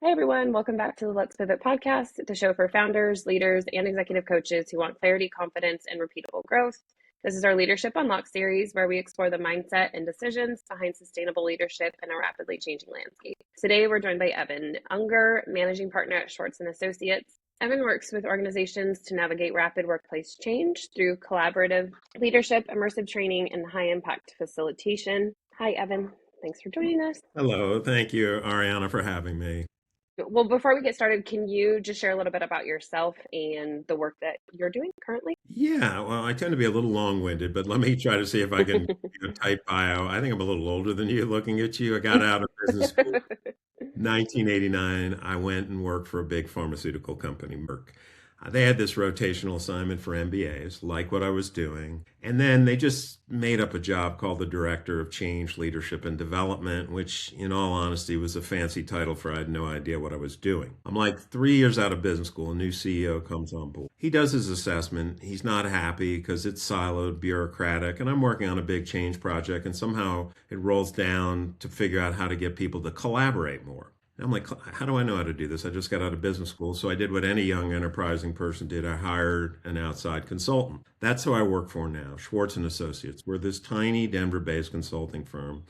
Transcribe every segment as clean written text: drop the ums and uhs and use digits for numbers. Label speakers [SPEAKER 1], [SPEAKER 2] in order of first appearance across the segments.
[SPEAKER 1] Hi, everyone. Welcome back to the Let's Pivot podcast, the show for founders, leaders, and executive coaches who want clarity, confidence, and repeatable growth. This is our Leadership Unlocked series where we explore the mindset and decisions behind sustainable leadership in a rapidly changing landscape. Today, we're joined by Evan Unger, managing partner at Schwartz and Associates. Evan works with organizations to navigate rapid workplace change through collaborative leadership, immersive training, and high-impact facilitation. Hi, Evan. Thanks for joining us.
[SPEAKER 2] Hello, thank you, Ariana, for having me.
[SPEAKER 1] Well, before we get started, can you just share a little bit about yourself and the work that you're doing currently?
[SPEAKER 2] Yeah, well, I tend to be a little long-winded, but let me try to see if I can give a tight bio. I think I'm a little older than you looking at you. I got out of business school 1989, I went and worked for a big pharmaceutical company, Merck. They had this rotational assignment for MBAs, like what I was doing. And then they just made up a job called the Director of Change, Leadership, and Development, which, in all honesty, was a fancy title for I had no idea what I was doing. I'm like 3 years out of business school, a new CEO comes on board. He does his assessment. He's not happy because it's siloed, bureaucratic, and I'm working on a big change project, and somehow it rolls down to figure out how to get people to collaborate more. And I'm like, how do I know how to do this? I just got out of business school. So I did what any young enterprising person did. I hired an outside consultant. That's who I work for now, Schwartz and Associates. We're this tiny Denver-based consulting firm.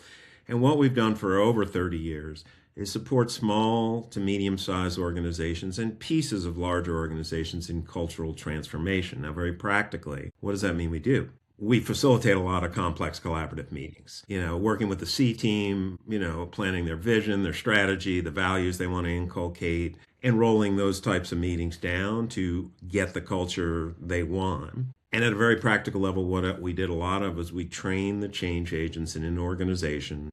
[SPEAKER 2] And what we've done for over 30 years is support small to medium-sized organizations and pieces of larger organizations in cultural transformation. Now, very practically, what does that mean we do? We facilitate a lot of complex collaborative meetings, working with the C team, planning their vision, their strategy, the values they want to inculcate, and rolling those types of meetings down to get the culture they want. And at a very practical level, what we did a lot of is we trained the change agents in an organization,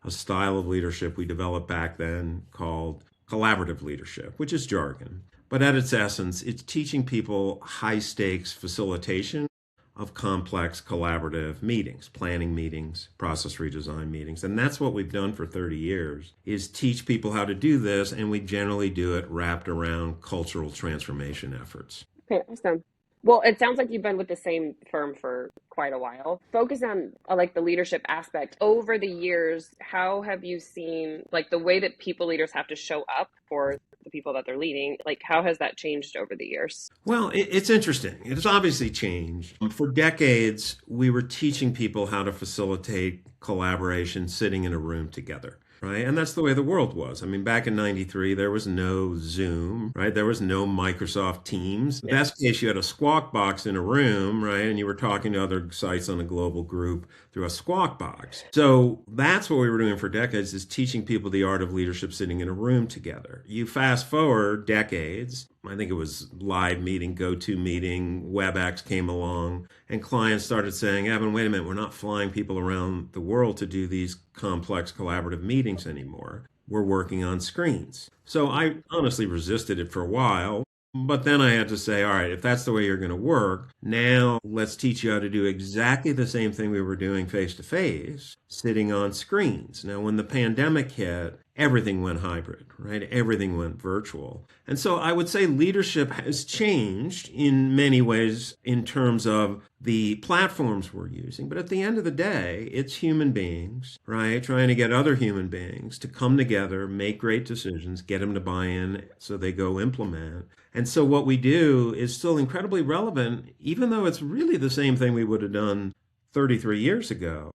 [SPEAKER 2] a style of leadership we developed back then called collaborative leadership, which is jargon. But at its essence, it's teaching people high stakes facilitation of complex collaborative meetings, planning meetings, process redesign meetings. And that's what we've done for 30 years is teach people how to do this. And we generally do it wrapped around cultural transformation efforts.
[SPEAKER 1] Okay, awesome. Well, it sounds like you've been with the same firm for quite a while. Focus on like the leadership aspect. Over the years, how have you seen like the way that people leaders have to show up for the people that they're leading? Like how has that changed over the years?
[SPEAKER 2] Well, it's interesting. It's obviously changed. For decades, we were teaching people how to facilitate collaboration sitting in a room together. Right. And that's the way the world was. I mean, back in 93, there was no Zoom, right? There was no Microsoft Teams.
[SPEAKER 1] Yeah.
[SPEAKER 2] Best case, you had a squawk box in a room, right? And you were talking to other sites on a global group through a squawk box. So that's what we were doing for decades is teaching people the art of leadership sitting in a room together. You fast forward decades, I think it was live meeting, GoToMeeting, WebEx came along, and clients started saying, Evan, wait a minute, we're not flying people around the world to do these complex collaborative meetings anymore. We're working on screens. So I honestly resisted it for a while. But then I had to say, all right, if that's the way you're going to work, now let's teach you how to do exactly the same thing we were doing face to face, sitting on screens. Now, when the pandemic hit, everything went hybrid, right? Everything went virtual. And so I would say leadership has changed in many ways in terms of the platforms we're using. But at the end of the day, it's human beings, right? Trying to get other human beings to come together, make great decisions, get them to buy in so they go implement. And so what we do is still incredibly relevant, even though it's really the same thing we would have done 33 years ago.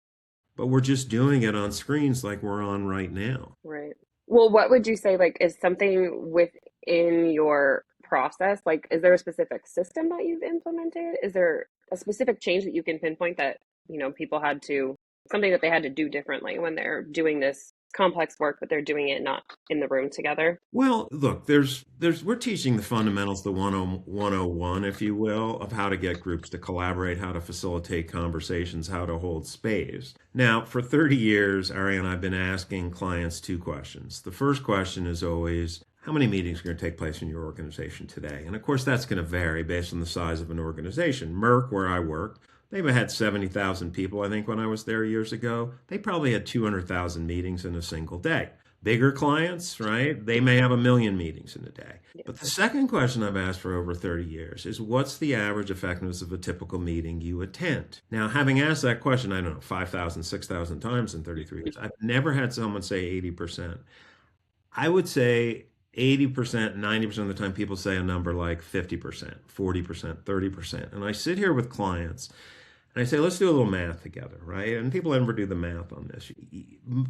[SPEAKER 2] But we're just doing it on screens like we're on right now.
[SPEAKER 1] Right. Well, what would you say like is something within your process? Like, is there a specific system that you've implemented? Is there a specific change that you can pinpoint that, people had to, something that they had to do differently when they're doing this complex work, but they're doing it not in the room together?
[SPEAKER 2] Well, look, we're teaching the fundamentals, the 101, if you will, of how to get groups to collaborate, how to facilitate conversations, how to hold space. Now, for 30 years, Ari and I have been asking clients two questions. The first question is always, how many meetings are going to take place in your organization today? And of course, that's going to vary based on the size of an organization. Merck, where I work, they had 70,000 people, I think, when I was there years ago. They probably had 200,000 meetings in a single day. Bigger clients, right? They may have 1 million meetings in a day. But the second question I've asked for over 30 years is what's the average effectiveness of a typical meeting you attend? Now, having asked that question, I don't know, 5,000, 6,000 times in 33 years, I've never had someone say 80%. I would say 80%, 90% of the time people say a number like 50%, 40%, 30%. And I sit here with clients and I say, let's do a little math together, right? And people never do the math on this.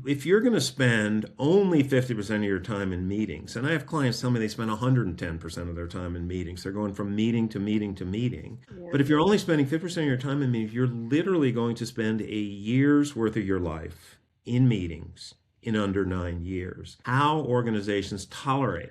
[SPEAKER 2] If you're going to spend only 50% of your time in meetings, and I have clients tell me they spend 110% of their time in meetings, they're going from meeting to meeting to meeting.
[SPEAKER 1] Yeah.
[SPEAKER 2] But if you're only spending 50% of your time in meetings, you're literally going to spend a year's worth of your life in meetings in under 9 years. How organizations tolerate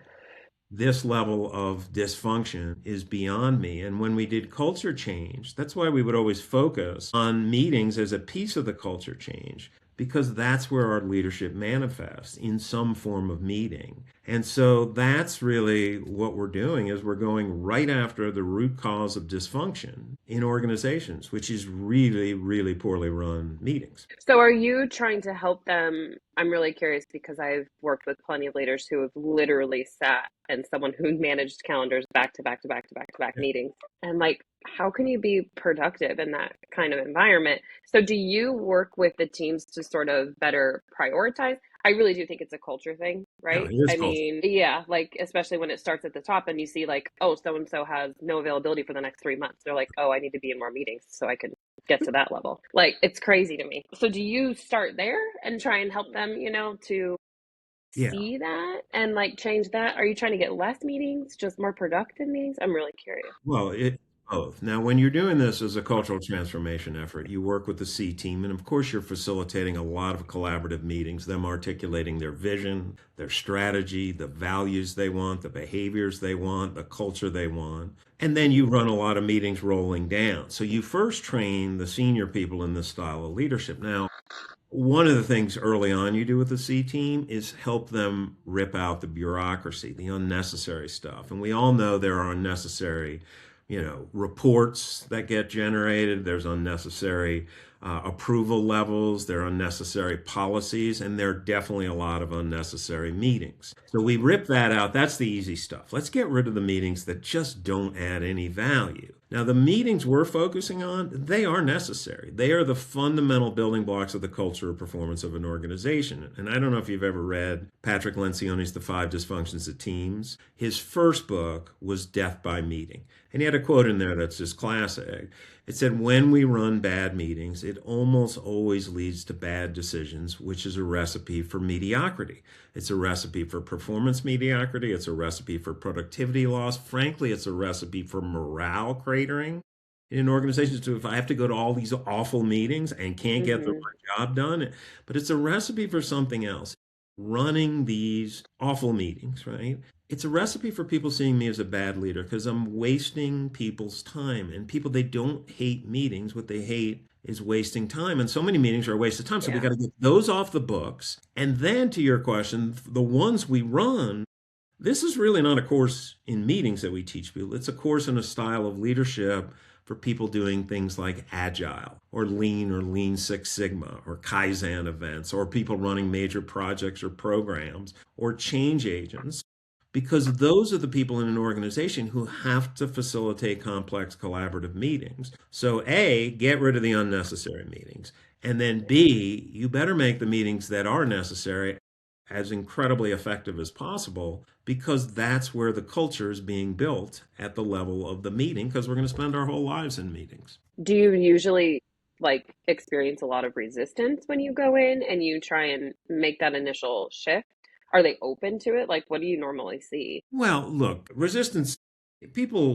[SPEAKER 2] this level of dysfunction is beyond me. And when we did culture change, that's why we would always focus on meetings as a piece of the culture change, because that's where our leadership manifests in some form of meeting. And so that's really what we're doing is we're going right after the root cause of dysfunction in organizations, which is really, really poorly run meetings.
[SPEAKER 1] So are you trying to help them? I'm really curious because I've worked with plenty of leaders who have literally sat and someone who managed calendars back to back to back to back to back meetings. And like, how can you be productive in that kind of environment? So do you work with the teams to sort of better prioritize? I really do think it's a culture thing,
[SPEAKER 2] Yeah,
[SPEAKER 1] right?
[SPEAKER 2] it is
[SPEAKER 1] I
[SPEAKER 2] culture.
[SPEAKER 1] mean, yeah, like especially when it starts at the top and you see like, oh, so and so has no availability for the next 3 months. They're like, oh, I need to be in more meetings so I can get to that level. Like it's crazy to me. So do you start there and try and help them, to
[SPEAKER 2] Yeah.
[SPEAKER 1] see that and like change that? Are you trying to get less meetings, just more productive meetings? I'm really curious.
[SPEAKER 2] Well, it both. Now, when you're doing this as a cultural transformation effort, you work with the C team, and of course, you're facilitating a lot of collaborative meetings, them articulating their vision, their strategy, the values they want, the behaviors they want, the culture they want. And then you run a lot of meetings rolling down. So you first train the senior people in this style of leadership. Now, one of the things early on you do with the C team is help them rip out the bureaucracy, the unnecessary stuff. And we all know there are unnecessary, reports that get generated. There's unnecessary approval levels. There are unnecessary policies, and there are definitely a lot of unnecessary meetings. So we rip that out. That's the easy stuff. Let's get rid of the meetings that just don't add any value. Now, the meetings we're focusing on, they are necessary. They are the fundamental building blocks of the culture or performance of an organization. And I don't know if you've ever read Patrick Lencioni's The Five Dysfunctions of Teams. His first book was Death by Meeting. And he had a quote in there that's just classic. It said, when we run bad meetings, it almost always leads to bad decisions, which is a recipe for mediocrity. It's a recipe for performance mediocrity. It's a recipe for productivity loss. Frankly, it's a recipe for morale cratering in organizations. So if I have to go to all these awful meetings and can't get the job done, but it's a recipe for something else. Running these awful meetings, right? It's a recipe for people seeing me as a bad leader because I'm wasting people's time. And people, they don't hate meetings. What they hate is wasting time. And so many meetings are a waste of time. So we got to get those off the books. And then to your question, the ones we run, this is really not a course in meetings that we teach people. It's a course in a style of leadership for people doing things like Agile or Lean Six Sigma or Kaizen events, or people running major projects or programs or change agents, because those are the people in an organization who have to facilitate complex collaborative meetings. So A, get rid of the unnecessary meetings. And then B, you better make the meetings that are necessary as incredibly effective as possible, because that's where the culture is being built at the level of the meeting, because we're going to spend our whole lives in meetings.
[SPEAKER 1] Do you usually like experience a lot of resistance when you go in and you try and make that initial shift? Are they open to it? Like, what do you normally see?
[SPEAKER 2] Well, look, resistance, people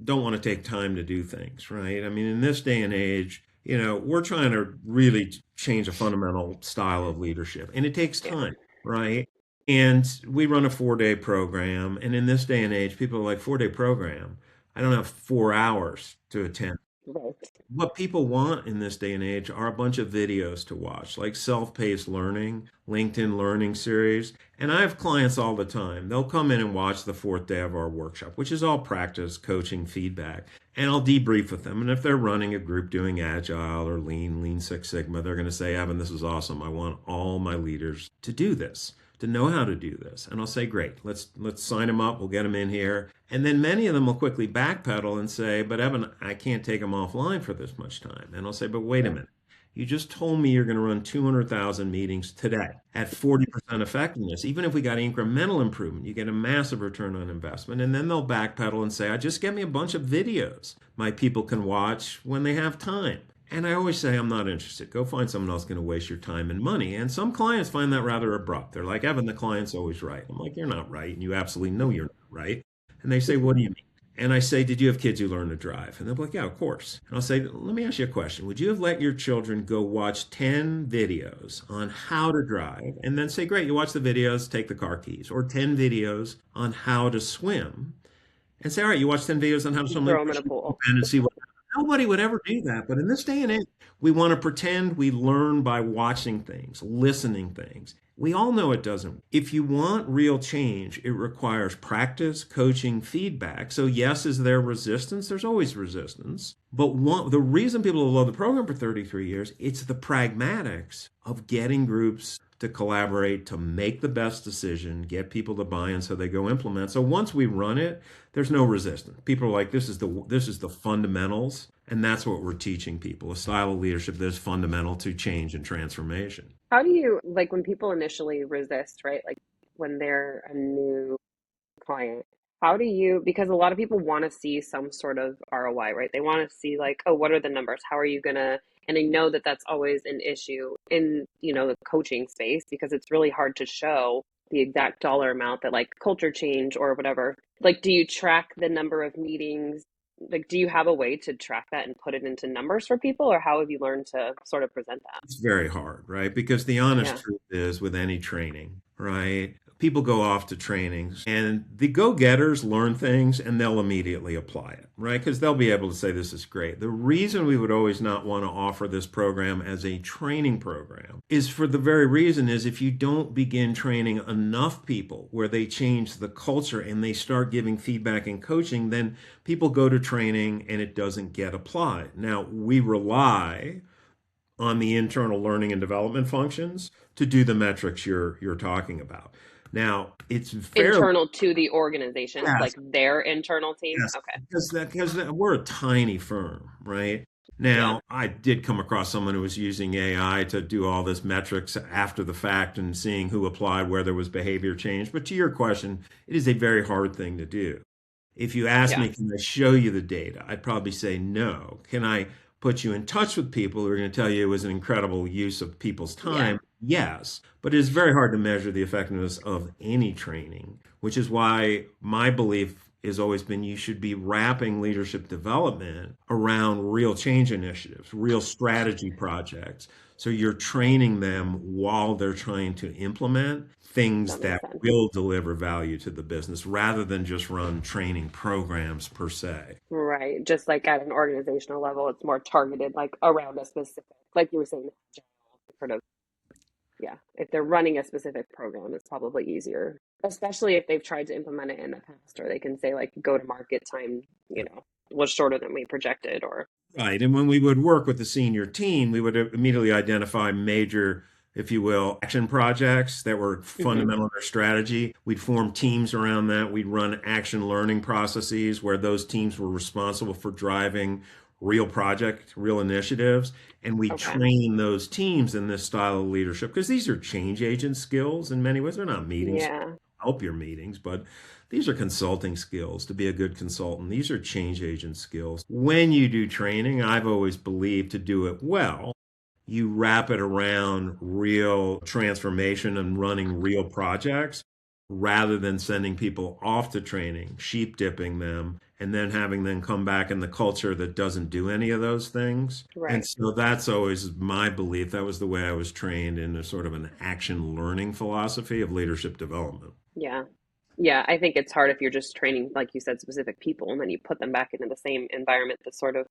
[SPEAKER 2] don't want to take time to do things, right? I mean, in this day and age, we're trying to really change a fundamental style of leadership, and it takes time, right? And we run a 4-day program, and in this day and age, people are like, 4-day program, I don't have 4 hours to attend.
[SPEAKER 1] Right.
[SPEAKER 2] What people want in this day and age are a bunch of videos to watch, like self-paced learning, LinkedIn learning series. And I have clients all the time. They'll come in and watch the 4th day of our workshop, which is all practice, coaching, feedback. And I'll debrief with them. And if they're running a group doing Agile or Lean Six Sigma, they're going to say, Evan, this is awesome. I want all my leaders to do this, to know how to do this. And I'll say, great, let's sign them up. We'll get them in here. And then many of them will quickly backpedal and say, but Evan, I can't take them offline for this much time. And I'll say, but wait a minute. You just told me you're going to run 200,000 meetings today at 40% effectiveness. Even if we got incremental improvement, you get a massive return on investment. And then they'll backpedal and say, I just get me a bunch of videos my people can watch when they have time. And I always say, I'm not interested. Go find someone else going to waste your time and money. And some clients find that rather abrupt. They're like, Evan, the client's always right. I'm like, you're not right. And you absolutely know you're not right. And they say, what do you mean? And I say, did you have kids who learn to drive? And they're like, yeah, of course. And I'll say, let me ask you a question. Would you have let your children go watch 10 videos on how to drive and then say, great, you watch the videos, take the car keys, or 10 videos on how to swim and say, all right, you watch 10 videos on how to swim,
[SPEAKER 1] Throw them in a pool.
[SPEAKER 2] and see what. Nobody would ever do that. But in this day and age, we want to pretend we learn by watching things, listening things. We all know it doesn't. If you want real change, it requires practice, coaching, feedback. So yes, is there resistance? There's always resistance. But the reason people have loved the program for 33 years, it's the pragmatics of getting groups to collaborate, to make the best decision, get people to buy in so they go implement. So once we run it, there's no resistance. People are like, this is the fundamentals, and that's what we're teaching people, a style of leadership that is fundamental to change and transformation.
[SPEAKER 1] How do you, like when people initially resist, right? Like when they're a new client, how do you, because a lot of people want to see some sort of ROI, right? They want to see like, oh, what are the numbers? How are you going to, and I know that that's always an issue in, the coaching space because it's really hard to show the exact dollar amount that like culture change or whatever. Like, do you track the number of meetings? Like, do you have a way to track that and put it into numbers for people, or how have you learned to sort of present that?
[SPEAKER 2] It's very hard, right? Because the honest
[SPEAKER 1] Yeah.
[SPEAKER 2] truth is with any training, right? People go off to trainings and the go-getters learn things and they'll immediately apply it, right? Because they'll be able to say, this is great. The reason we would always not want to offer this program as a training program is for the very reason is if you don't begin training enough people where they change the culture and they start giving feedback and coaching, then people go to training and it doesn't get applied. Now, we rely on the internal learning and development functions to do the metrics you're talking about. Now, it's fairly
[SPEAKER 1] Internal to the organization,
[SPEAKER 2] yes,
[SPEAKER 1] like their internal team.
[SPEAKER 2] yes,
[SPEAKER 1] Okay.
[SPEAKER 2] because we're a tiny firm, right?
[SPEAKER 1] Yeah.
[SPEAKER 2] Now, I did come across someone who was using AI to do all this metrics after the fact and seeing who applied, where there was behavior change. But to your question, it is a very hard thing to do. If you ask
[SPEAKER 1] Yeah.
[SPEAKER 2] me, can I show you the data? I'd probably say no. Can I put you in touch with people who are going to tell you it was an incredible use of people's
[SPEAKER 1] Yeah.
[SPEAKER 2] time? Yes, but it is very hard to measure the effectiveness of any training, which is why my belief has always been you should be wrapping leadership development around real change initiatives, real strategy projects. So you're training them while they're trying to implement things
[SPEAKER 1] That makes
[SPEAKER 2] that
[SPEAKER 1] sense.
[SPEAKER 2] will deliver value to the business rather than just run training programs per se.
[SPEAKER 1] Right. Just like at an organizational level, it's more targeted, like around a specific, like you were saying, sort of, yeah. If they're running a specific program, it's probably easier, especially if they've tried to implement it in the past, or they can say like go to market time, was shorter than we projected, or
[SPEAKER 2] Right. And when we would work with the senior team, we would immediately identify major, if you will, action projects that were
[SPEAKER 1] Mhm.
[SPEAKER 2] fundamental in their strategy. We'd form teams around that. We'd run action learning processes where those teams were responsible for driving real project, real initiatives. And we
[SPEAKER 1] Okay.
[SPEAKER 2] train those teams in this style of leadership because these are change agent skills in many ways. They're not meetings
[SPEAKER 1] Yeah.
[SPEAKER 2] help your meetings, but these are consulting skills to be a good consultant. These are change agent skills. When you do training, I've always believed to do it well, you wrap it around real transformation and running real projects rather than sending people off to training, sheep dipping them, and then having them come back in the culture that doesn't do any of those things. And
[SPEAKER 1] Right.
[SPEAKER 2] so that's always my belief. That was the way I was trained in a sort of an action learning philosophy of leadership development.
[SPEAKER 1] Yeah. Yeah. I think it's hard if you're just training, like you said, specific people, and then you put them back into the same environment that's sort of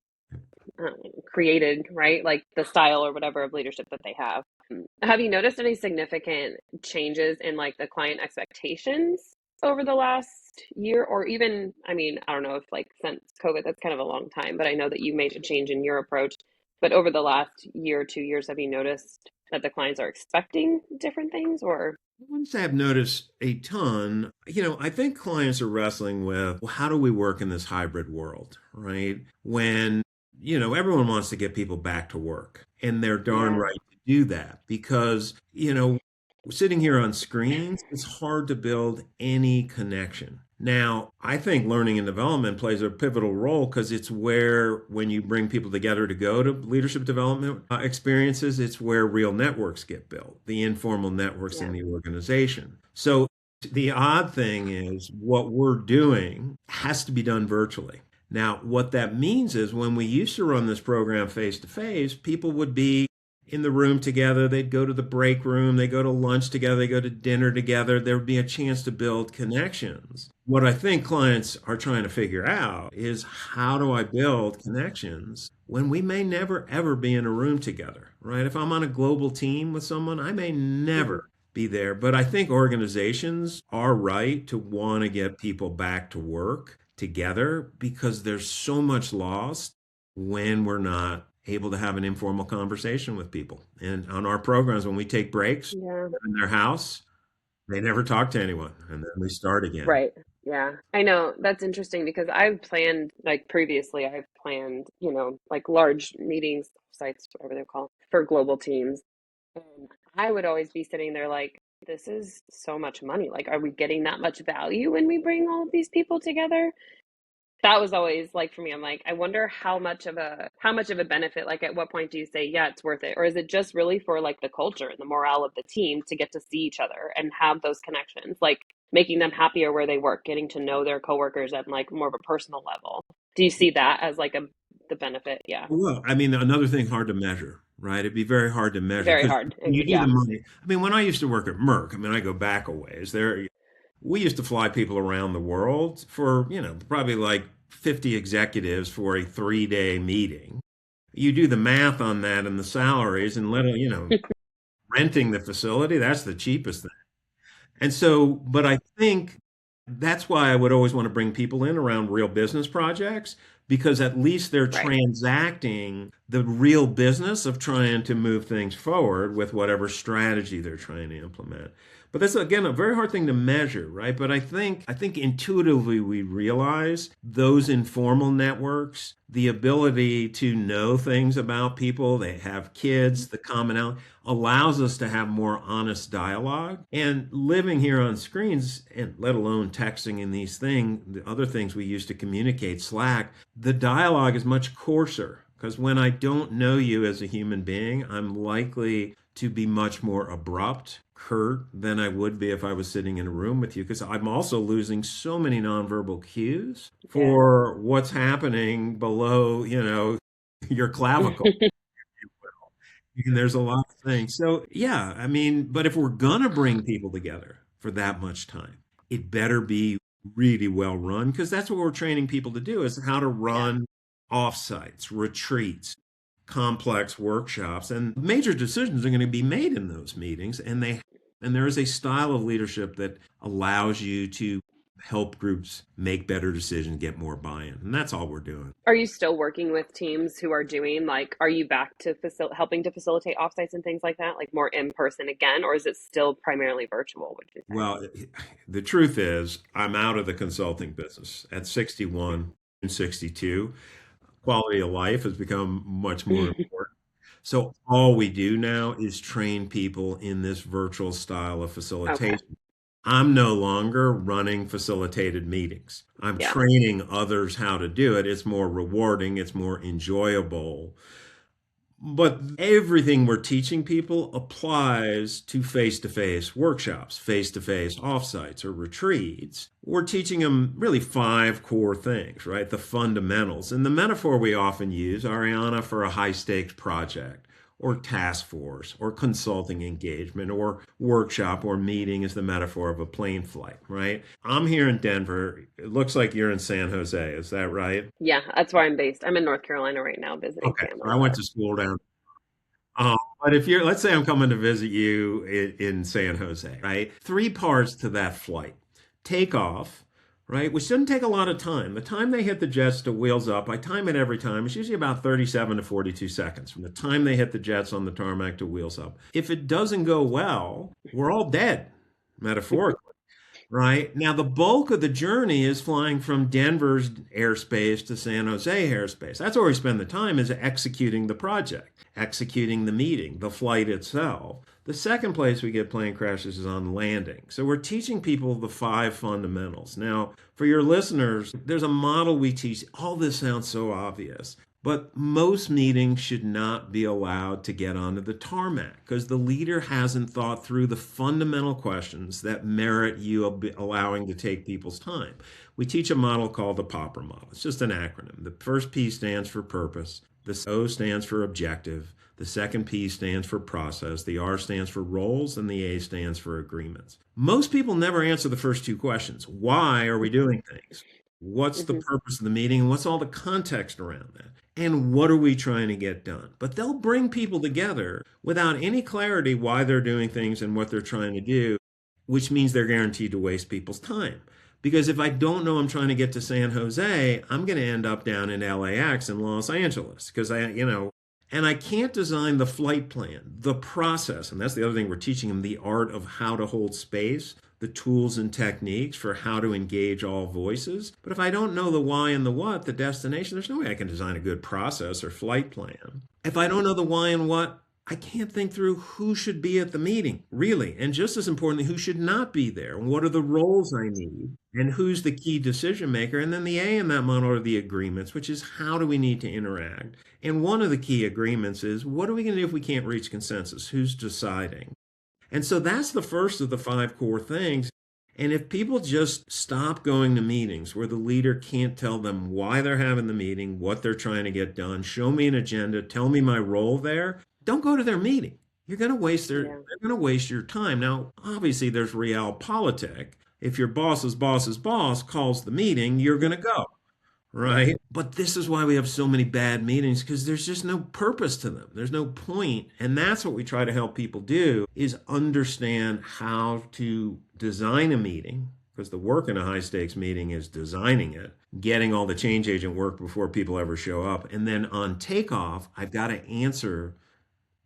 [SPEAKER 1] created, right? Like the style or whatever of leadership that they have. Have you noticed any significant changes in like the client expectations over the last year? Or even, I mean, I don't know if like since COVID, that's kind of a long time, but I know that you made a change in your approach. But over the last year, 2 years, have you noticed that the clients are expecting different things or?
[SPEAKER 2] I wouldn't say I've noticed a ton. I think clients are wrestling with, well, how do we work in this hybrid world, right? When everyone wants to get people back to work, and they're darn
[SPEAKER 1] Yeah.
[SPEAKER 2] right to do that because, sitting here on screens, it's hard to build any connection. Now, I think learning and development plays a pivotal role because it's where, when you bring people together to go to leadership development experiences, it's where real networks get built, the informal networks in
[SPEAKER 1] Yeah.
[SPEAKER 2] the organization. So the odd thing is what we're doing has to be done virtually. Now, what that means is when we used to run this program face to face, people would be in the room together. They'd go to the break room, they go to lunch together, they go to dinner together. There would be a chance to build connections. What I think clients are trying to figure out is how do I build connections when we may never ever be in a room together, right? If I'm on a global team with someone, I may
[SPEAKER 1] Hmm.
[SPEAKER 2] never be there. But I think organizations are right to want to get people back to work together because there's so much lost when we're not able to have an informal conversation with people. And on our programs, when we take breaks
[SPEAKER 1] Yeah.
[SPEAKER 2] in their house, they never talk to anyone. And then we start again.
[SPEAKER 1] Right. Yeah. I know that's interesting because I've planned, like previously, I've planned, like large meetings, sites, whatever they're called, for global teams. And I would always be sitting there like, this is so much money. Like, are we getting that much value when we bring all of these people together? That was always like for me, I'm like, I wonder how much of a benefit, like at what point do you say, yeah, it's worth it? Or is it just really for like the culture and the morale of the team to get to see each other and have those connections, like making them happier where they work, getting to know their coworkers at like more of a personal level? Do you see that as like the benefit? Yeah.
[SPEAKER 2] Well, I mean, another thing hard to measure, right? It'd be very hard to measure
[SPEAKER 1] Very
[SPEAKER 2] because
[SPEAKER 1] hard.
[SPEAKER 2] you do the
[SPEAKER 1] Yeah.
[SPEAKER 2] money. I mean, when I used to work at Merck, I mean, I go back a ways. We used to fly people around the world for, probably like 50 executives for a 3-day meeting. You do the math on that and the salaries and renting the facility, that's the cheapest thing. And so, but I think that's why I would always want to bring people in around real business projects because at least they're
[SPEAKER 1] Right.
[SPEAKER 2] transacting the real business of trying to move things forward with whatever strategy they're trying to implement. But that's again a very hard thing to measure, right? But I think intuitively we realize those informal networks, the ability to know things about people, they have kids, the commonality allows us to have more honest dialogue. And living here on screens, and let alone texting and these things, the other things we use to communicate, Slack, the dialogue is much coarser. Because when I don't know you as a human being, I'm likely to be much more abrupt, curt than I would be if I was sitting in a room with you. Because I'm also losing so many nonverbal cues
[SPEAKER 1] Yeah.
[SPEAKER 2] for what's happening below, your clavicle. And there's a lot of things. So, yeah, I mean, but if we're going to bring people together for that much time, it better be really well run because that's what we're training people to do is how to
[SPEAKER 1] Yeah.
[SPEAKER 2] run offsites, retreats, complex workshops, and major decisions are going to be made in those meetings. And there is a style of leadership that allows you to help groups make better decisions, get more buy-in. And that's all we're doing.
[SPEAKER 1] Are you still working with teams who are doing like, are you back to helping to facilitate offsites and things like that, like more in person again, or is it still primarily virtual, would you say?
[SPEAKER 2] Well, the truth is, I'm out of the consulting business. At 61 and 62, quality of life has become much more important. So all we do now is train people in this virtual style of
[SPEAKER 1] Okay.
[SPEAKER 2] facilitation. I'm no longer running facilitated meetings. I'm
[SPEAKER 1] Yeah.
[SPEAKER 2] training others how to do it. It's more rewarding, it's more enjoyable. But everything we're teaching people applies to face workshops, face offsites or retreats. We're teaching them really 5 core things, right? The fundamentals. And the metaphor we often use, Ariana, for a high stakes project or task force or consulting engagement or workshop or meeting is the metaphor of a plane flight, right? I'm here in Denver. It looks like you're in San Jose. Is that right?
[SPEAKER 1] Yeah, that's where I'm based. I'm in North Carolina right now visiting
[SPEAKER 2] Okay. So
[SPEAKER 1] family,
[SPEAKER 2] I went
[SPEAKER 1] but
[SPEAKER 2] to school down. But if let's say I'm coming to visit you in San Jose, right? 3 parts to that flight. Takeoff, right? Which doesn't take a lot of time. The time they hit the jets to wheels up, I time it every time. It's usually about 37 to 42 seconds from the time they hit the jets on the tarmac to wheels up. If it doesn't go well, we're all dead, metaphorically. right? Now, the bulk of the journey is flying from Denver's airspace to San Jose airspace. That's where we spend the time is executing the project, executing the meeting, the flight itself. The second place we get plane crashes is on landing. So we're teaching people the five fundamentals. Now, for your listeners, there's a model we teach. All this sounds so obvious. But most meetings should not be allowed to get onto the tarmac because the leader hasn't thought through the fundamental questions that merit you allowing to take people's time. We teach a model called the POPR model. It's just an acronym. The first P stands for purpose, the O stands for objective, the second P stands for process, the R stands for roles, and the A stands for agreements. Most people never answer the first two questions. Why are we doing things? What's the purpose of the meeting? And what's all the context around that? And what are we trying to get done? But they'll bring people together without any clarity why they're doing things and what they're trying to do, which means they're guaranteed to waste people's time. Because if I don't know I'm trying to get to San Jose, I'm going to end up down in LAX and Los Angeles because and I can't design the flight plan, the process. And that's the other thing we're teaching them, the art of how to hold space, the tools and techniques for how to engage all voices. But if I don't know the why and the what, the destination, there's no way I can design a good process or flight plan. If I don't know the why and what, I can't think through who should be at the meeting, really. And just as importantly, who should not be there. And what are the roles I need? And who's the key decision maker? And then the A in that model are the agreements, which is how do we need to interact? And one of the key agreements is what are we going to do if we can't reach consensus? Who's deciding? And so that's the first of the five core things. And if people just stop going to meetings where the leader can't tell them why they're having the meeting, what they're trying to get done, show me an agenda, tell me my role there, don't go to their meeting. You're going to they're going to waste your time. Now, obviously there's realpolitik. If your boss's boss's boss calls the meeting, you're going to go. Right. But this is why we have so many bad meetings because there's just no purpose to them. There's no point. And that's what we try to help people do is understand how to design a meeting because the work in a high stakes meeting is designing it, getting all the change agent work before people ever show up. And then on takeoff, I've got to answer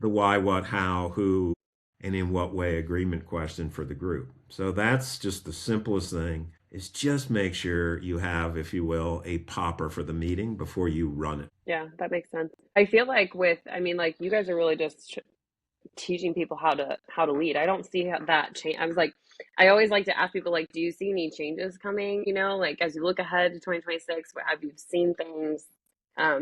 [SPEAKER 2] the why, what, how, who, and in what way agreement question for the group. So that's just the simplest thing. Is just make sure you have, if you will, a popper for the meeting before you run it.
[SPEAKER 1] Yeah, that makes sense. I feel like you guys are really just teaching people how to lead. I don't see that change. I always like to ask people, like, do you see any changes coming? Like as you look ahead to 2026, have you seen things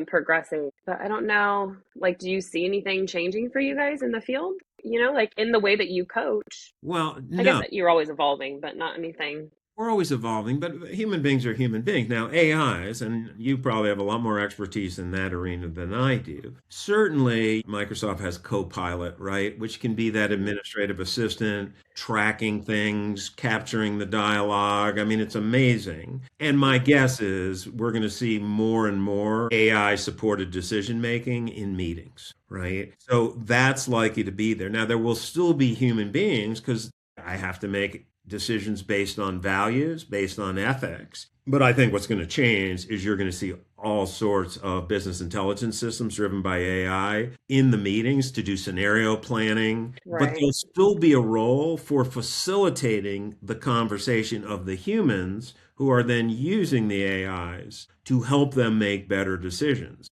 [SPEAKER 1] progressing? But I don't know, like, do you see anything changing for you guys in the field? Like in the way that you coach?
[SPEAKER 2] Well, no.
[SPEAKER 1] I guess that you're always evolving, but not anything.
[SPEAKER 2] We're always evolving, but human beings are human beings. Now, AIs, and you probably have a lot more expertise in that arena than I do. Certainly, Microsoft has Copilot, right? Which can be that administrative assistant, tracking things, capturing the dialogue. I mean, it's amazing. And my guess is we're going to see more and more AI-supported decision-making in meetings, right? So that's likely to be there. Now, there will still be human beings because I have to make decisions based on values, based on ethics. But I think what's going to change is you're going to see all sorts of business intelligence systems driven by AI in the meetings to do scenario planning. Right. But there'll still be a role for facilitating the conversation of the humans who are then using the AIs to help them make better decisions.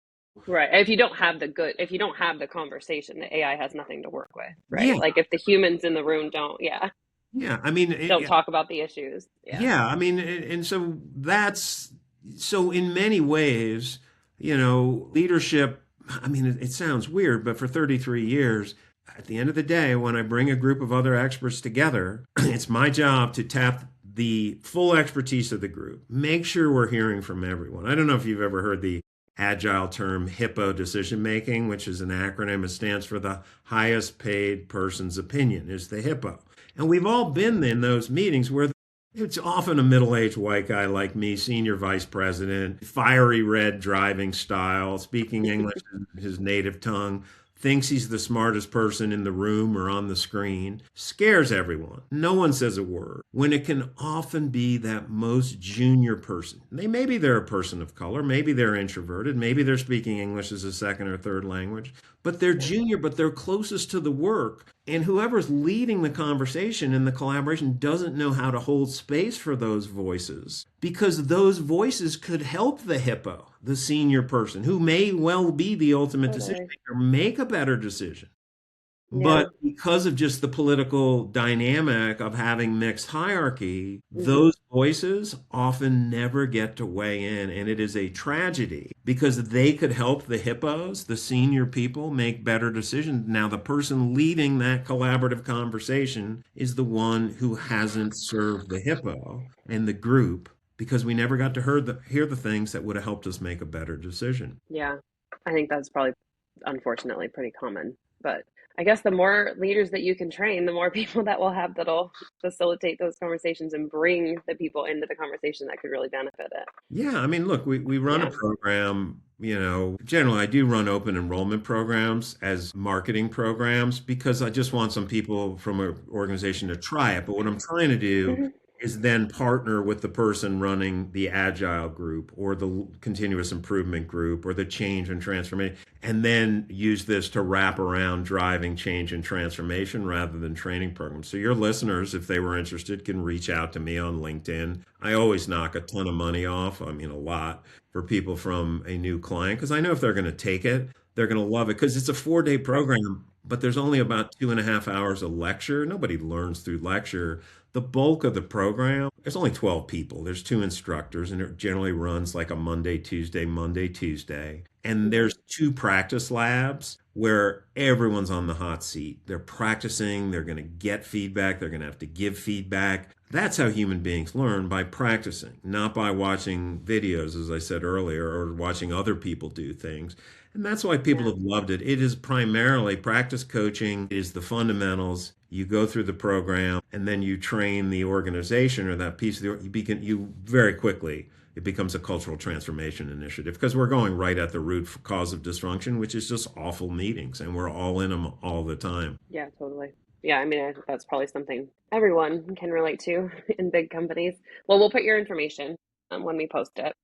[SPEAKER 1] Right. If you don't have the conversation, the AI has nothing to work with. Right.
[SPEAKER 2] Yeah.
[SPEAKER 1] Like if the humans in the room don't,
[SPEAKER 2] Yeah, I mean,
[SPEAKER 1] don't talk about the issues.
[SPEAKER 2] Yeah, I mean, and so in many ways, leadership, I mean, it sounds weird, but for 33 years, at the end of the day, when I bring a group of other experts together, it's my job to tap the full expertise of the group, make sure we're hearing from everyone. I don't know if you've ever heard the agile term HIPPO decision making, which is an acronym. It stands for the highest paid person's opinion, is the HIPPO. And we've all been in those meetings where it's often a middle-aged white guy like me, senior vice president, fiery red driving style, speaking English his native tongue, thinks he's the smartest person in the room or on the screen, scares everyone. No one says a word. When it can often be that most junior person. Maybe they're a person of color, maybe they're introverted, maybe they're speaking English as a second or third language, but they're junior, but they're closest to the work And whoever's leading the conversation and the collaboration doesn't know how to hold space for those voices because those voices could help the hippo, the senior person who may well be the ultimate decision
[SPEAKER 1] Totally.
[SPEAKER 2] maker, make a better decision.
[SPEAKER 1] Yeah.
[SPEAKER 2] But because of just the political dynamic of having mixed hierarchy,
[SPEAKER 1] Hmm.
[SPEAKER 2] those voices often never get to weigh in. And it is a tragedy because they could help the hippos, the senior people, make better decisions. Now, the person leading that collaborative conversation is the one who hasn't served the hippo and the group because we never got to hear the things that would have helped us make a better decision.
[SPEAKER 1] Yeah. I think that's probably unfortunately pretty common. But I guess the more leaders that you can train, the more people that will have that'll facilitate those conversations and bring the people into the conversation that could really benefit it.
[SPEAKER 2] Yeah, I mean, look, we run a
[SPEAKER 1] Yeah.
[SPEAKER 2] program, generally I do run open enrollment programs as marketing programs because I just want some people from an organization to try it. But what I'm trying to do
[SPEAKER 1] Hmm.
[SPEAKER 2] is then partner with the person running the agile group or the continuous improvement group or the change and transformation, and then use this to wrap around driving change and transformation rather than training programs. So your listeners, if they were interested, can reach out to me on LinkedIn. I always knock a ton of money off, I mean a lot, for people from a new client because I know if they're going to take it, they're going to love it because it's a 4 day
[SPEAKER 1] Right.
[SPEAKER 2] program, but there's only about 2.5 hours of lecture. Nobody learns through lecture. The bulk of the program, there's only 12 people. There's two instructors, and it generally runs like a Monday, Tuesday, Monday, Tuesday. And
[SPEAKER 1] Hmm.
[SPEAKER 2] there's two practice labs where everyone's on the hot seat. They're practicing, they're going to get feedback, they're going to have to give feedback. That's how human beings learn, by practicing, not by watching videos, as I said earlier, or watching other people do things. And that's why people
[SPEAKER 1] Yeah.
[SPEAKER 2] have loved it. It is primarily practice coaching, it is the fundamentals. You go through the program and then you train the organization or that piece of you very quickly it becomes a cultural transformation initiative because we're going right at the root cause of dysfunction, which is just awful meetings, and we're all in them all the time.
[SPEAKER 1] Yeah, totally. Yeah, I mean, I think that's probably something everyone can relate to in big companies. Well, we'll put your information when we post it.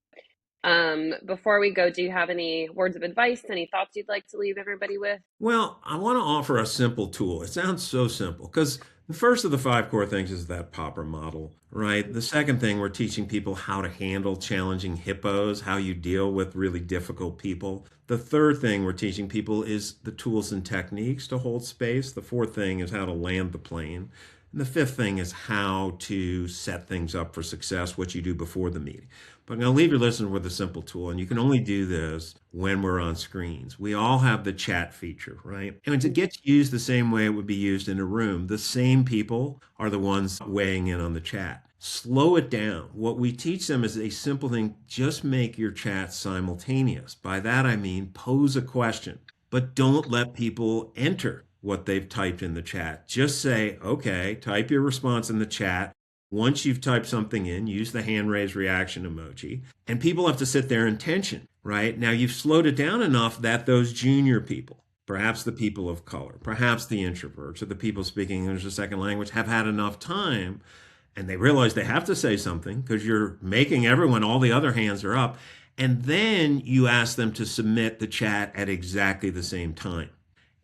[SPEAKER 1] Before we go, do you have any words of advice, any thoughts you'd like to leave everybody with?
[SPEAKER 2] Well, I want to offer a simple tool. It sounds so simple because the first of the five core things is that POPR model, right? The second thing, we're teaching people how to handle challenging hippos, how you deal with really difficult people. The third thing we're teaching people is the tools and techniques to hold space. The fourth thing is how to land the plane. And the fifth thing is how to set things up for success, what you do before the meeting. But I'm going to leave your listener with a simple tool, and you can only do this when we're on screens. We all have the chat feature, right? And it gets used the same way it would be used in a room. The same people are the ones weighing in on the chat. Slow it down. What we teach them is a simple thing: just make your chat simultaneous. By that, I mean pose a question, but don't let people enter what they've typed in the chat. Just say, okay, type your response in the chat. Once you've typed something in, use the hand raise reaction emoji, and people have to sit there in tension, right? Now you've slowed it down enough that those junior people, perhaps the people of color, perhaps the introverts or the people speaking English as a second language, have had enough time and they realize they have to say something because you're making everyone, all the other hands are up. And then you ask them to submit the chat at exactly the same time.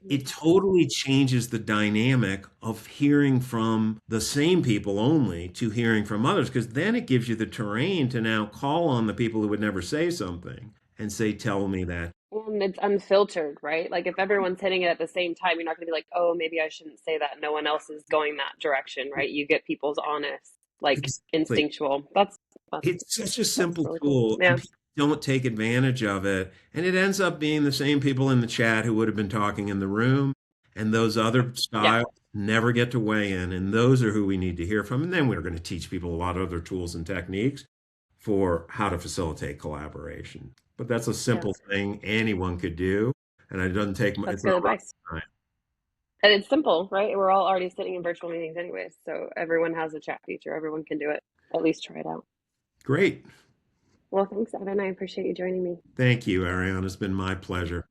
[SPEAKER 2] It totally changes the dynamic of hearing from the same people only to hearing from others, because then it gives you the terrain to now call on the people who would never say something and say, tell me that.
[SPEAKER 1] And it's unfiltered, right? Like if everyone's hitting it at the same time, you're not going to be like, oh, maybe I shouldn't say that. No one else is going that direction, right? You get people's honest, like
[SPEAKER 2] Exactly.
[SPEAKER 1] instinctual. That's
[SPEAKER 2] It's such a
[SPEAKER 1] that's
[SPEAKER 2] simple
[SPEAKER 1] really cool.
[SPEAKER 2] tool, and
[SPEAKER 1] Yeah.
[SPEAKER 2] people don't take advantage of it. And it ends up being the same people in the chat who would have been talking in the room. And those other
[SPEAKER 1] Yeah.
[SPEAKER 2] styles never get to weigh in. And those are who we need to hear from. And then we're going to teach people a lot of other tools and techniques for how to facilitate collaboration. But that's a
[SPEAKER 1] Yeah.
[SPEAKER 2] simple thing anyone could do. And it doesn't take,
[SPEAKER 1] That's
[SPEAKER 2] it's
[SPEAKER 1] good
[SPEAKER 2] not
[SPEAKER 1] advice.
[SPEAKER 2] rocket science.
[SPEAKER 1] And it's simple, right? We're all already sitting in virtual meetings anyways. So everyone has a chat feature. Everyone can do it. At least try it out.
[SPEAKER 2] Great.
[SPEAKER 1] Well, thanks, Evan. I appreciate you joining me.
[SPEAKER 2] Thank you, Ariane. It's been my pleasure.